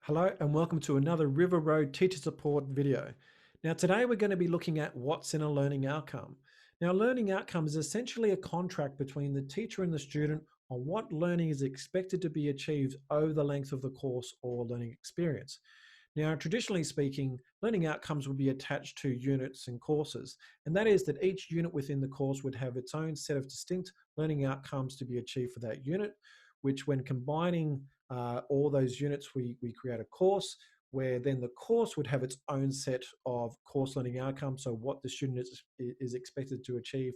Hello and welcome to another River Road Teacher Support video. Now today we're going to be looking at what's in a learning outcome. Now a learning outcome is essentially a contract between the teacher and the student on what learning is expected to be achieved over the length of the course or learning experience. Now traditionally speaking, learning outcomes would be attached to units and courses, and that is that each unit within the course would have its own set of distinct learning outcomes to be achieved for that unit, which when combining all those units, we create a course where then the course would have its own set of course learning outcomes. So what the student is expected to achieve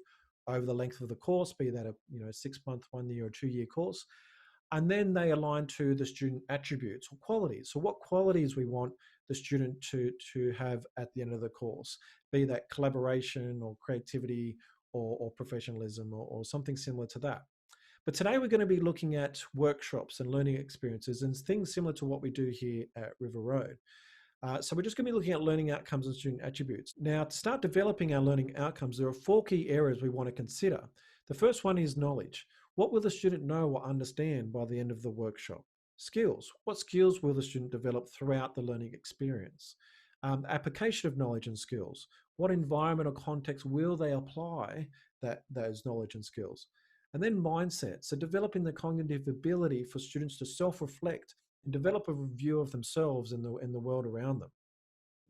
over the length of the course, be that a 6 month, 1 year, or 2 year course. And then they align to the student attributes or qualities. So what qualities we want the student to have at the end of the course, be that collaboration or creativity or professionalism or something similar to that. But today we're going to be looking at workshops and learning experiences and things similar to what we do here at River Road. So we're just going to be looking at learning outcomes and student attributes. Now, to start developing our learning outcomes, there are four key areas we want to consider. The first one is knowledge. What will the student know or understand by the end of the workshop? Skills. What skills will the student develop throughout the learning experience? Application of knowledge and skills. What environment or context will they apply those knowledge and skills? And then mindset. So developing the cognitive ability for students to self-reflect and develop a view of themselves in the world around them.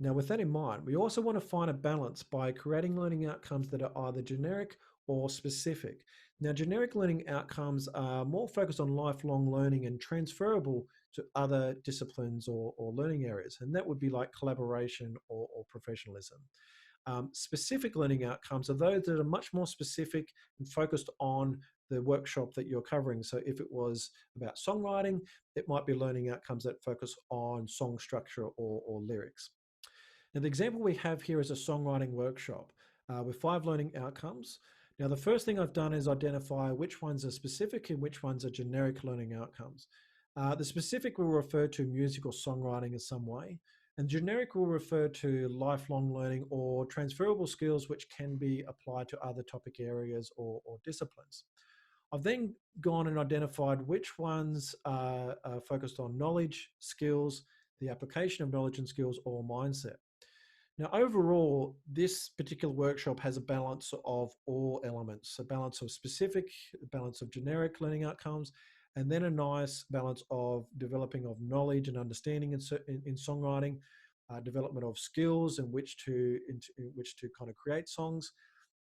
Now, with that in mind, we also want to find a balance by creating learning outcomes that are either generic or specific. Now, generic learning outcomes are more focused on lifelong learning and transferable to other disciplines or learning areas, and that would be like collaboration or professionalism. Specific learning outcomes are those that are much more specific and focused on the workshop that you're covering. So if it was about songwriting, it might be learning outcomes that focus on song structure or lyrics. Now, the example we have here is a songwriting workshop with 5 learning outcomes. Now, the first thing I've done is identify which ones are specific and which ones are generic learning outcomes. The specific will refer to music or songwriting in some way, and generic will refer to lifelong learning or transferable skills which can be applied to other topic areas or disciplines. I've then gone and identified which ones are focused on knowledge, skills, the application of knowledge and skills, or mindset. Now, overall, this particular workshop has a balance of all elements, a balance of specific, a balance of generic learning outcomes, and then a nice balance of developing of knowledge and understanding in songwriting, development of skills in which to kind of create songs,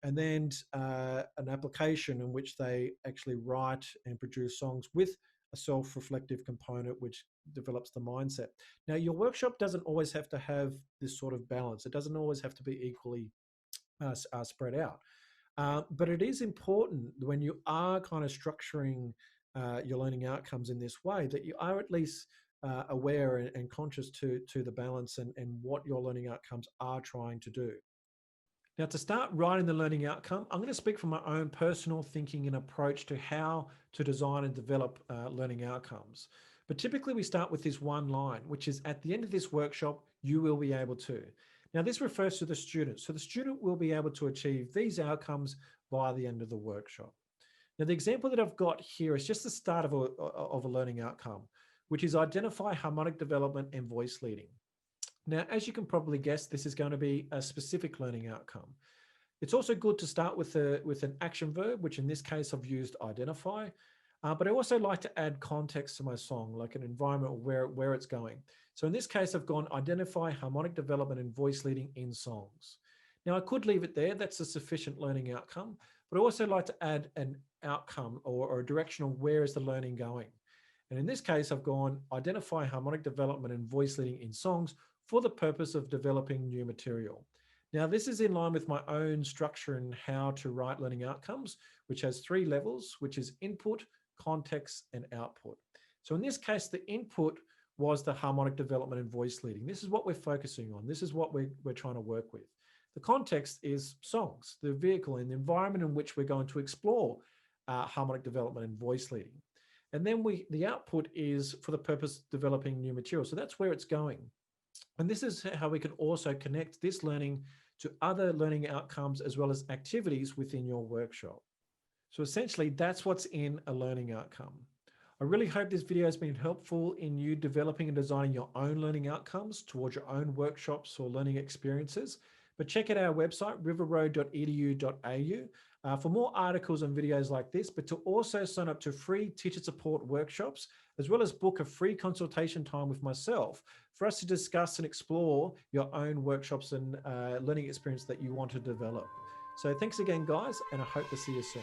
and then an application in which they actually write and produce songs with a self-reflective component which develops the mindset. Now, your workshop doesn't always have to have this sort of balance. It doesn't always have to be equally spread out. But it is important when you are kind of structuring your learning outcomes in this way that you are at least aware and conscious to the balance and what your learning outcomes are trying to do. Now, to start writing the learning outcome, I'm going to speak from my own personal thinking and approach to how to design and develop learning outcomes. But typically, we start with this one line, which is at the end of this workshop, you will be able to. Now, this refers to the student. So the student will be able to achieve these outcomes by the end of the workshop. Now, the example that I've got here is just the start of a learning outcome, which is identify harmonic development and voice leading. Now, as you can probably guess, this is going to be a specific learning outcome. It's also good to start with an action verb, which in this case I've used identify, but I also like to add context to my song, like an environment where it's going. So in this case, I've gone identify harmonic development and voice leading in songs. Now I could leave it there, that's a sufficient learning outcome, but I also like to add an outcome or a direction of where is the learning going. And in this case, I've gone identify harmonic development and voice leading in songs for the purpose of developing new material. Now, this is in line with my own structure and how to write learning outcomes, which has 3 levels, which is input, context, and output. So in this case, the input was the harmonic development and voice leading. This is what we're focusing on. This is what we're trying to work with. The context is songs, the vehicle and the environment in which we're going to explore harmonic development and voice leading. And then the output is for the purpose of developing new material. So that's where it's going. And this is how we can also connect this learning to other learning outcomes as well as activities within your workshop. So essentially, that's what's in a learning outcome. I really hope this video has been helpful in you developing and designing your own learning outcomes towards your own workshops or learning experiences. But check out our website, riverroad.edu.au, for more articles and videos like this, but to also sign up to free teacher support workshops, as well as book a free consultation time with myself for us to discuss and explore your own workshops and learning experience that you want to develop. So thanks again, guys, and I hope to see you soon.